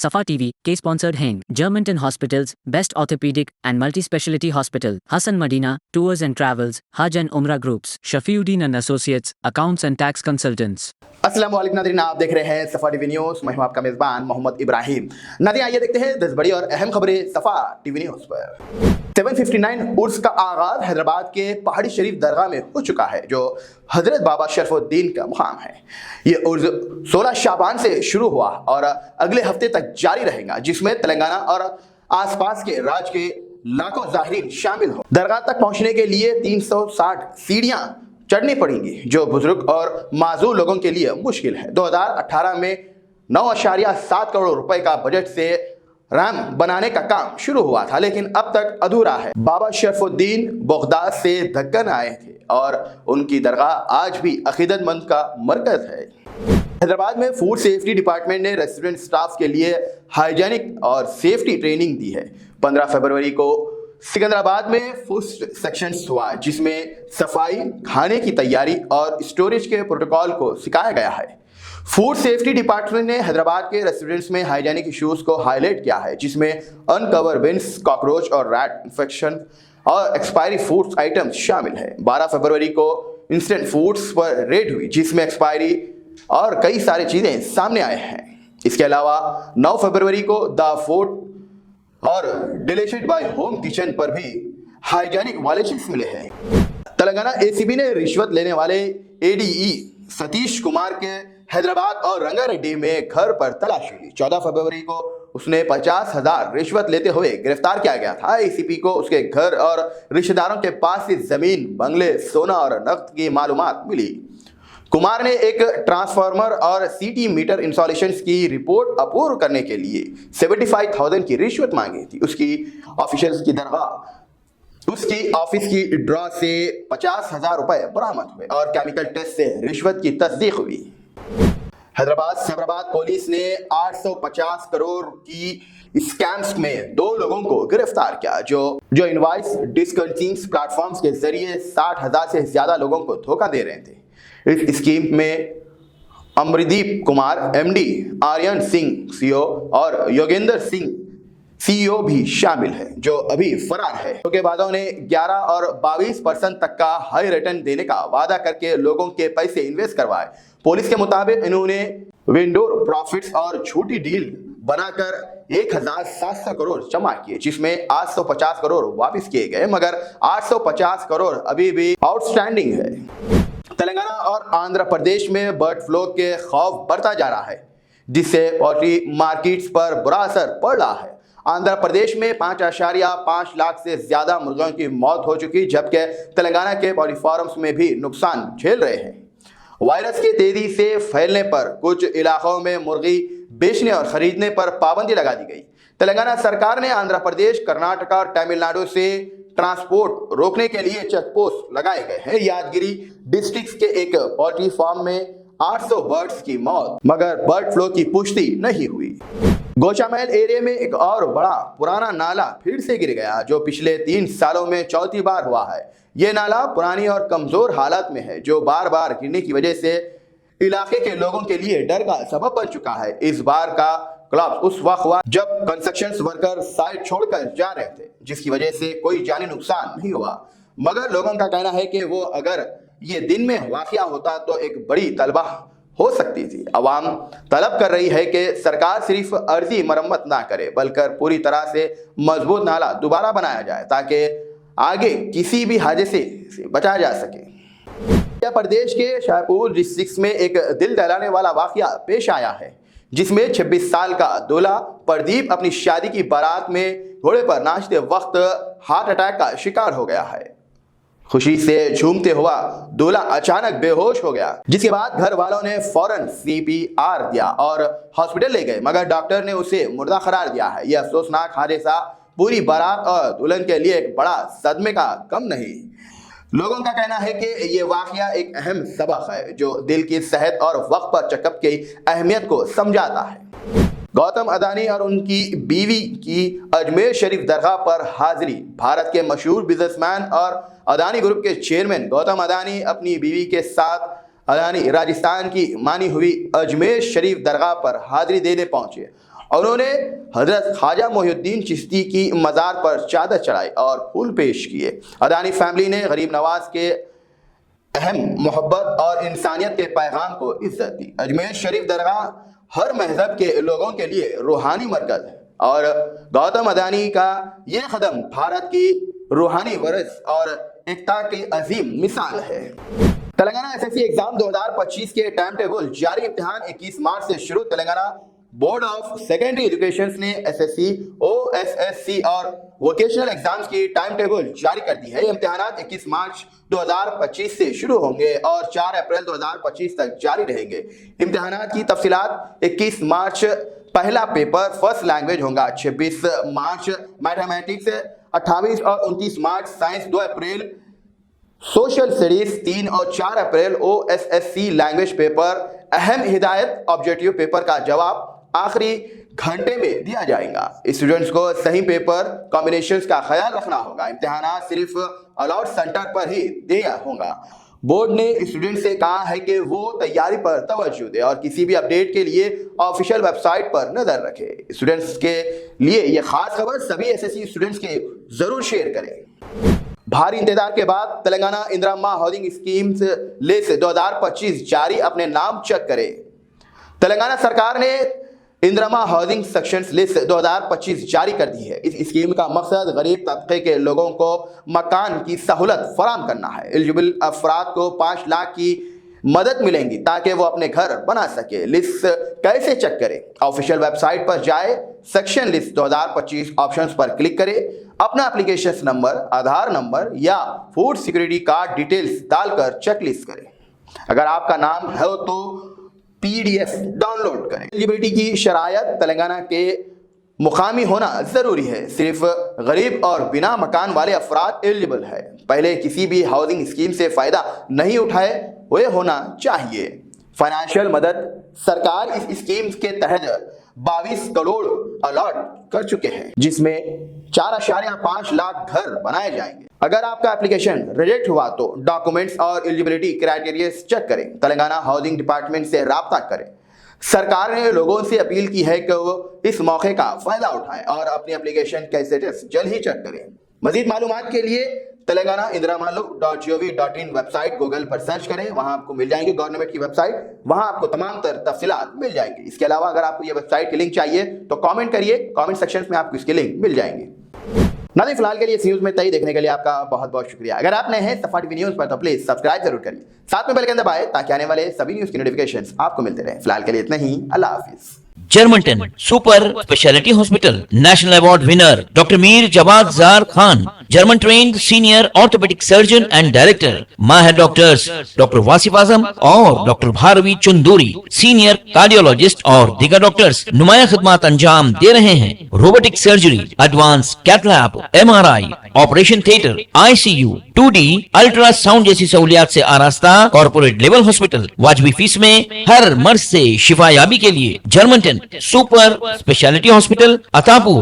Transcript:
Safa TV, K-sponsored Heng, Germantown Hospitals, Best Orthopedic and Multi-Speciality Hospital, Hassan Madina, Tours and Travels, Hajj and Umrah Groups, Shafiuddin and Associates, Accounts and Tax Consultants. अस्सलाम वालेकुम नाज़रीन, आप देख रहे हैं सफ़ा TV news. मैं हूं आपका मेज़बान मोहम्मद इब्राहिम। नाज़रीन, आइए देखते हैं 10 बड़ी और अहम खबरें सफ़ा टीवी न्यूज़ पर। 759 उर्स का आगाज़ हैदराबाद के पहाड़ी शरीफ दरगाह में हो चुका है, जो हज़रत बाबा शरफुद्दीन का मुकाम है। ये उर्स 16 शाबान से शुरू हुआ और अगले हफ्ते तक जारी रहेगा, जिसमें तेलंगाना और आसपास के राज्य के लाखों ज़ाहिरीन शामिल हो। दरगाह तक पहुँचने के लिए 360 सीढ़ियाँ चढ़नी पड़ेंगी, जो बुजुर्ग और माजूर लोगों के लिए मुश्किल है। 2018 में 9.7 करोड़ रुपए का बजट से रैम्प बनाने का काम शुरू हुआ था, लेकिन अब तक अधूरा है। बाबा शरफुद्दीन बगदाद से दक्कन आए थे और उनकी दरगाह आज भी अकीदतमंद का मरकज है। हैदराबाद में फूड सेफ्टी डिपार्टमेंट ने रेस्टोरेंट स्टाफ के लिए हाइजीनिक और सेफ्टी ट्रेनिंग दी है। 15 फरवरी को सिकंदराबाद में फूड सेक्शन हुआ, जिसमें सफाई, खाने की तैयारी और स्टोरेज के प्रोटोकॉल को सिखाया गया है। फूड सेफ्टी डिपार्टमेंट ने हैदराबाद के रेस्टोरेंट्स में हाइजीनिक इश्यूज को हाईलाइट किया है, जिसमें अनकवर बिन्स, कॉकरोच और रैट इन्फेक्शन और एक्सपायरी फूड्स आइटम्स शामिल है। 12 फरवरी को इंस्टेंट फूड्स पर रेड हुई, जिसमें एक्सपायरी और कई सारी चीजें सामने आए हैं। इसके अलावा 9 फरवरी को द फूड और डिलीशियस बाय होम किचन पर भी हाइजीनिक वायलेशंस मिले हैं। तेलंगाना एसीबी ने रिश्वत लेने वाले एडीई सतीश कुमार के हैदराबाद और रंगारेड्डी में घर पर तलाशी ली। 14 फरवरी को उसने 50,000 रिश्वत लेते हुए गिरफ्तार किया गया था। एसीपी को उसके घर और रिश्तेदारों के पास से जमीन, बंगले, सोना और नकद की मालूमात मिली। कुमार ने एक ट्रांसफार्मर और सीटी मीटर इंस्टॉलेशंस की रिपोर्ट अपूर्ण करने के लिए 75,000 की रिश्वत मांगी थी। उसकी ऑफिस की ड्रॉ से 50,000 रुपए बरामद हुए और केमिकल टेस्ट से रिश्वत की तस्दीक हुई। हैदराबाद सैबराबाद पुलिस ने 850 करोड़ की स्कैम्स में 2 लोगों को गिरफ्तार किया, जो इनवॉइस डिस्कंटिन्यूइंग प्लेटफॉर्म्स के जरिए 60,000 से ज्यादा लोगों को धोखा दे रहे थे। इस स्कीम में अमरदीप कुमार एमडी, आर्यन सिंह सीईओ और योगेंद्र सिंह सीईओ भी शामिल है, जो अभी फरार है। धोखेबाजों ने 11 और 22% तक का हाई रिटर्न देने का वादा करके लोगों के पैसे इन्वेस्ट करवाए। पुलिस के मुताबिक इन्होंने विंडोर प्रॉफिट्स और छोटी डील बनाकर 1,700 करोड़ जमा किए, जिसमें 850 करोड़ वापस किए गए, मगर 850 करोड़ अभी भी आउटस्टैंडिंग है। तेलंगाना और आंध्र प्रदेश में बर्ड फ्लू के खौफ बढ़ता जा रहा है, जिससे पोल्ट्री मार्केट्स पर बुरा असर पड़ रहा है। आंध्र प्रदेश में 5.5 लाख से ज्यादा मुर्गियों की मौत हो चुकी, जबकि तेलंगाना के पोल्ट्री फार्म्स में भी नुकसान झेल रहे हैं। वायरस के तेजी से फैलने पर कुछ इलाकों में मुर्गी बेचने और खरीदने पर पाबंदी लगा दी गई। तेलंगाना सरकार ने आंध्र प्रदेश, कर्नाटक और तमिलनाडु से ट्रांसपोर्ट रोकने के लिए चेक पोस्ट लगाए गए हैं। यादगिरी डिस्ट्रिक्ट के एक पोल्ट्री फार्म में 800 बर्ड्स की मौत, मगर बर्ड फ्लू की पुष्टि नहीं हुई। गोशामहल एरिया में एक और बड़ा पुराना नाला फिर से गिर गया, जो पिछले 3 सालों में चौथी बार हुआ है। यह नाला पुरानी और कमजोर हालत में है, जो बार बार गिरने की वजह से इलाके के लोगों के लिए डर का सबब बन चुका है। इस बार का कोलैप्स उस वक्त हुआ जब कंस्ट्रक्शन वर्कर साइट छोड़कर जा रहे थे, जिसकी वजह से कोई जानी नुकसान नहीं हुआ, मगर लोगों का कहना है कि वो अगर ये दिन में वाकया होता तो एक बड़ी तलबा हो सकती थी। अवाम तलब कर रही है कि सरकार सिर्फ अर्जी मरम्मत ना करे, बल्कि पूरी तरह से मजबूत नाला दोबारा बनाया जाए, ताकि आगे किसी भी हादसे से बचा जा सके। मध्य प्रदेश के शाहपुर डिस्ट्रिक्ट में एक दिल दहलाने वाला वाकया पेश आया है, जिसमें 26 साल का दूल्हा प्रदीप अपनी शादी की बारात में घोड़े पर नाचते वक्त हार्ट अटैक का शिकार हो गया है। खुशी से झूमते हुआ दूल्हा अचानक बेहोश हो गया, जिसके बाद घर वालों ने फौरन सीपीआर दिया और हॉस्पिटल ले गए, मगर डॉक्टर ने उसे मुर्दा करार दिया है। यह अफसोसनाक हादसा पूरी बारात और दुल्हन के लिए एक बड़ा सदमे का कम नहीं। लोगों का कहना है कि ये वाकया एक अहम सबक है, जो दिल की सेहत और वक्त पर चेकअप की अहमियत को समझाता है। गौतम अदानी और उनकी बीवी की अजमेर शरीफ दरगाह पर हाजिरी। भारत के मशहूर बिजनेसमैन और अदानी ग्रुप के चेयरमैन गौतम अदानी अपनी बीवी के साथ अदानी राजस्थान की मानी हुई अजमेर शरीफ दरगाह पर हाजिरी देने पहुंचे उन्होंने हजरत ख्वाजा मोहिउद्दीन चिश्ती की मज़ार पर चादर चढ़ाई और फूल पेश किए। अदानी फैमिली ने गरीब नवाज के अहम मोहब्बत और इंसानियत के पैगाम को इज्जत दी। अजमेर शरीफ दरगाह हर मजहब के लोगों के लिए रूहानी मरकज है और गौतम अदानी का ये कदम भारत की रूहानी वरस और एकता की अजीम मिसाल है। तेलंगाना एसएससी एग्जाम 2025 के टाइम टेबल जारी। इम्तिहान 21 मार्च से शुरू। Telangana board of secondary education ने एसएससी, ओएसएससी और वोकेशनल एग्जाम्स की टाइम टेबल जारी कर दी है। इम्तिहानात 21 मार्च 2025 से शुरू होंगे और 4 अप्रैल 2025 तक जारी रहेंगे। इम्तिहानात की तफसीलात 21 मार्च पहला पेपर फर्स्ट लैंग्वेज होगा, 26 मार्च मैथमेटिक्स, 28 और 29 मार्च साइंस, 2 अप्रैल सोशल स्टडीज, 3 और 4 अप्रैल ओएसएससी लैंग्वेज पेपर। अहम हिदायत ऑब्जेक्टिव पेपर का जवाब आखिरी घंटे में दिया जाएगा। स्टूडेंट्स को सही पेपर कॉम्बिनेशंस का ख्याल रखना होगा। इम्तिहान सिर्फ अलॉट सेंटर पर ही दिया होगा। बोर्ड ने स्टूडेंट से कहा है कि वो तैयारी पर तवज्जो दे और किसी भी अपडेट के लिए ऑफिशियल वेबसाइट पर नजर रखे। स्टूडेंट्स के लिए ये खास खबर सभी एसएससी स्टूडेंट्स के जरूर शेयर करें। भारी इंतजार के बाद तेलंगाना इंदिरा अम्मा हाउसिंग स्कीम्स लिस्ट 2025 जारी। अपने नाम चेक करें। तेलंगाना सरकार ने इंदिरा अम्मा हाउसिंग सेक्शन लिस्ट 2025 जारी कर दी है। इस स्कीम का मकसद गरीब तबके के लोगों को मकान की सहूलत फराहम करना है। एलिजिबल अफराद को 5 लाख की मदद मिलेंगी ताकि वो अपने घर बना सके। लिस्ट कैसे चेक करें? ऑफिशियल वेबसाइट पर जाए, सेक्शन लिस्ट 2025 ऑप्शंस पर क्लिक करें, अपना एप्लीकेशन नंबर, आधार नंबर या फूड सिक्योरिटी कार्ड डिटेल्स डालकर चेकलिस्ट करें। अगर आपका नाम है तो पीडीएफ डाउनलोड करें। एलिजिबिलिटी की शरायत तेलंगाना के मुकामी होना जरूरी है। सिर्फ गरीब और बिना मकान वाले अफराद एलिजिबल है। पहले किसी भी हाउसिंग स्कीम से फायदा नहीं उठाए हुए होना चाहिए। फाइनेंशियल मदद सरकार इस स्कीम के तहत 22 करोड़ अलॉट कर चुके हैं, जिसमें 4.5 लाख घर बनाए जाएंगे। अगर आपका एप्लीकेशन रिजेक्ट हुआ तो डॉक्यूमेंट्स और एलिजिबिलिटी क्राइटेरिया चेक करें। तेलंगाना हाउसिंग डिपार्टमेंट से राब्ता करें। सरकार ने लोगों से अपील की है कि वो इस मौके का फायदा उठाएं और अपनी एप्लीकेशन का स्टेटस जल्द ही चेक करें। मजीद मालूमात के लिए तेलंगाना indiramaalu.gov.in वेबसाइट गूगल पर सर्च करें। वहां आपको मिल जाएंगे गवर्नमेंट की वेबसाइट, वहां आपको तमाम तफसीलात मिल जाएंगी। इसके अलावा अगर आपको ये वेबसाइट की लिंक चाहिए तो कमेंट करिए, कमेंट सेक्शन में आपको इसकी लिंक मिल जाएंगी। नाज़रीन, फिलहाल के लिए इस न्यूज में तय देखने के लिए आपका बहुत बहुत शुक्रिया। अगर आप नए हैं सफा टीवी न्यूज पर तो प्लीज सब्सक्राइब जरूर करिए, साथ में बेल आइकन दबाएं ताकि आने वाले सभी न्यूज की नोटिफिकेशंस आपको मिलते रहे। फिलहाल के लिए इतना ही। अल्लाह हाफिज। Germanten super speciality hospital, national award winner doctor Mir Jawad Zar Khan, German trained senior orthopaedic surgeon and director, माहिर डॉक्टर्स डॉक्टर वासिफ आजम और doctor Bharvi Chanduri, senior cardiologist और दीगर डॉक्टर्स नुमाया खिदमत अंजाम दे रहे हैं। Robotic surgery, advance cath lab, MRI, operation theatre, ICU, 2D ultrasound जैसी सहूलियात से आरास्ता कॉर्पोरेट लेवल हॉस्पिटल। वाजबी फीस में हर मर्ज से शिफायाबी के लिए Germanton super speciality hospital, Attapur.